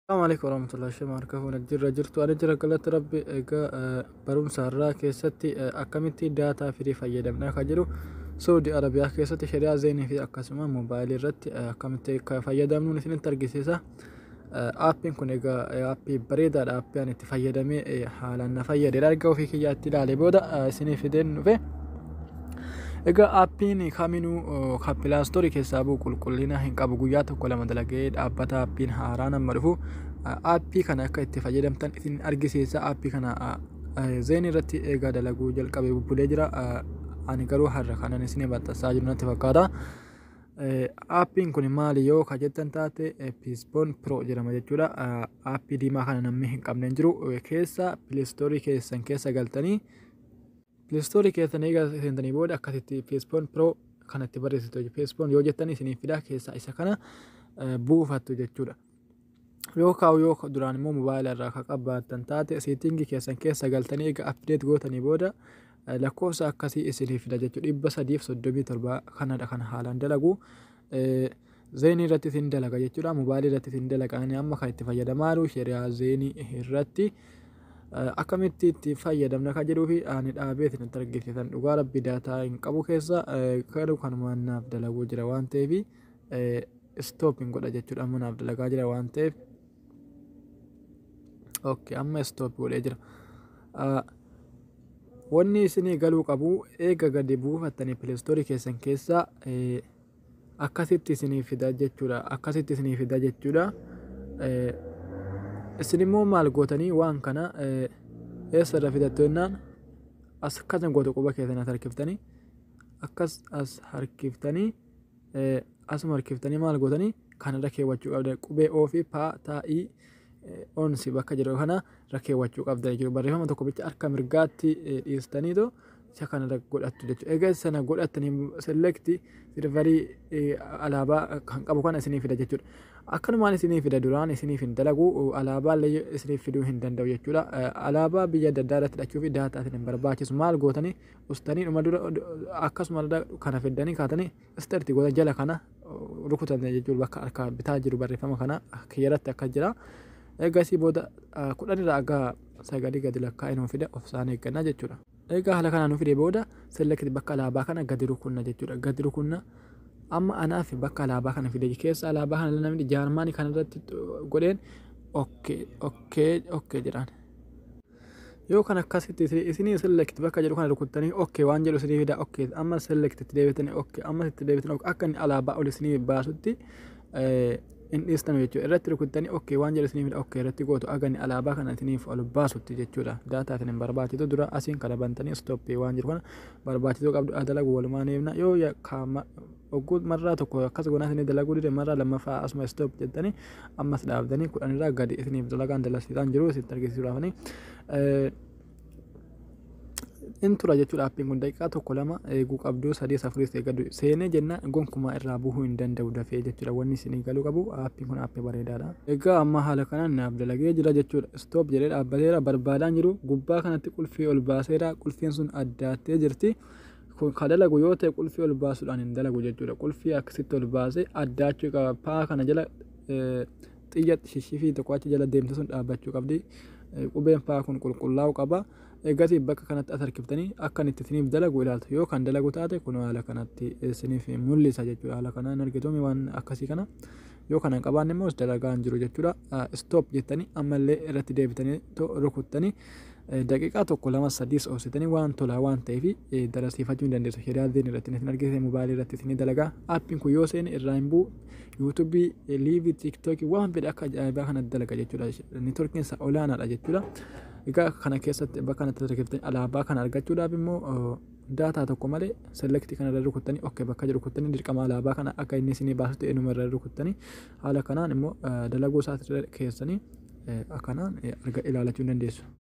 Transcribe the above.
السلام عليكم ورحمة الله وبركاته. نجر جرت أنا جرى قلت ربي بروم سارة كيستي أكملتي داتا فري فيدمنا خجلو سعودي عربية كيستي شريعة زين في أقسام موبايل رت أكملتي كفيدمنا نسين ترجسيسا أبين كونيجا أبي بريدة أبي أن تفيدمي حالا نفيد رجعوا في كيات تلالي بودا سني في دين في أبين كامينو كابلا ستوري كيسابو كلنا هنك أبو جيات وكل ما دلقيت أبدا أبين هارانا مرفو أبي كان أكيد فجدمتن إثنين أرجسيسا أبي كان زين رتي إيجا دلقو جل كبي بوليجرا أنا كرو حركة نسيني بتساجد نتفكارا أبين كوني مالي يو كجتن تاتي بيسبون برو جرام جتورا أبي دي ما كان نمي هنك أبنجرو كيسا بلاي ستوري كيسا كيسا قلتني بلاي ستوري كيسا نيجا سنتني بود أكتي بيسبون برو كانت تبرز بيسبون يو جتني سني فيدا كيسا إسا كنا بوفاتو جتورا yoo duraan immoo mobaayila irraa akka qabaattan taate seetingii keessan keessa galtanii egaa update gootanii booda lakkoofsa akkasii isinii fida jechuudha 337 kanadha kan haalaan dalagu zeenii irratti isin dalaga jechuudha mobaayilii irratti isin dalaga ani amma kan itti fayyadamaa jiru sheriyaa zeenii irratti akkamitti itti fayyadamna kan jedhuu fi ani dhaabee isin argisiisan dhugaa rabbi daataa hin qabu keessa kanumaan naaf dalaguu jira waan ta'eef stopping godha jechuudha amma naaf dalagaa jira waan ta'eef اوكي اما ستوب ولا اجرا وني سني قالوا قبو ايغا غدي بوفتني بلاي ستوري كيسن كيسا اكاسيتي سني فدا جچودا اكاسيتي سني فدا جچودا سنيمو مال غوتني وان كنا اسر فدتنا اسكازن غوتو قبا كيسن تركفتني اكاس اس حركفتني اسمر كفتني مال غوتني كان ركي وچو قبه او في با تا اي onsi bakka jedhu kana rakkeewwachuu qabda jechuudha. Barreeffama tokko bicha harka mirgaatti dhiistaniitu isa kana godhattu jechuudha. Egaa sana godhattanii select silvarii alaabaa kan qabu kana isinii fida jechuudha. Akkanumaan isinii fida duraan isiniif hin dalagu alaabaa illee isiniif fiduu hin danda'u jechuudha. Alaabaa biyya adda addaa irratti hidhachuu fi daataa isin barbaachisu maal gootanii ustanii dhuma dura akkasuma kana fiddanii kaatanii istartii gootan jala kana rukutan jechuudha. Bakka harka bitaa jiru barreeffama kana kiyyarratti akka jira. Egaa si booda kudhan irraa aga sagalii gadi lakkaa'ee nuu fida of isaan eeggannaa jechuudha. Egaa haala kanaan nuu fide booda select bakka alaabaa kana gadi rukunna jechuudha. Gadi rukunna amma anaaf bakka alaabaa kana fide keessa alaabaa kana namni jaarmaanii kana irratti godheen okay jedhaan. Yoo kan akkasitti isinii select bakka jedhu kana rukuttanii okay waan jedhu isinii fida okay amma select itti deebitanii okay amma itti deebitanii akka inni alaabaa ol isinii baasutti in dhiistan jechuudha. Irratti rukuttanii okay waan jedhu isinii fida okay irratti gootu aganni alaabaa kana isiniif ol baasutti jechuudha. Daataa isin barbaachisu dura asiin kana bantanii stop waan jiru kana barbaachisu qabdu dalagu walumaan eebna yoo yakkaama ogguu marraa tokko akkas goonaa isinii dalaguu dide marraa lammaffaa asuma stop jettanii ammas dhaabdanii kudhan irraa gadi isiniif dalagaan dalasiisaan jiru isin argisiisuudhaafanii intura jechuudha. Appiin kun daqiiqaa tokko lama eeguu qabdu sadii safuris eeggadhu seenee jenna gonkumaa irraa buhuu hin danda'u dafee jechuudha. Wanni isinii galuu qabu appiin kun appii bareedaadha. Egaa amma haala kanaan naaf dalagee jira jechuudha. Stop jedhee dhaabbateera barbaadaan jiru gubbaa kanatti qulfii ol baaseera qulfiin sun addaattee jirti. Kan dalagu yoo ta'e qulfii ol baasuudhaan hin dalagu jechuudha. Qulfii akkasitti ol baasee addaachuu qaba. Paa kana jala xiyya shishifii tokko achi jala deemte sun dhaabbachuu qabdi. Qubeen paa kun qulqullaa'uu qaba. Egasii bakka kanatti as harkiftanii akka inni isiniif dalagu ilaaltu yoo kan dalagu taate kun haala kanatti isiniif mul'isa jechuudha. Haala kanaan argitoomi waan akkasii kana yoo kana qabaanne immoo dalagaan jiru jechuudha. Stop jettanii ammallee irratti deebitanii rukuttanii daqiiqaa tokko lama sadii oofsitanii waan tolaa waan ta'eef dalasiifachuu hin dandeessu. Sheriyaa zeen irratti isin argisiise mobaayilii irratti isin dalagaa. Appiin kun yoo seene irraa hin bu'u yuutuubii liivii tiiktookii waan fedhe akka ajaa'ibaa kanatti dalaga jechuudha. Neetworkiin isaa olaanaadha jechuudha. Egaa kana keessatti bakka kanatti argattanii alaabaa kana argachuudhaaf immoo daataa tokko malee select kana irra rukuttanii okay bakka jedhu rukuttanii dirqama alaabaa kana akka inni isinii baasutti eenyuma irra rukuttanii haala kanaan immoo dalaguu isaa keessanii akkanaan ilaalachuu dandeessu.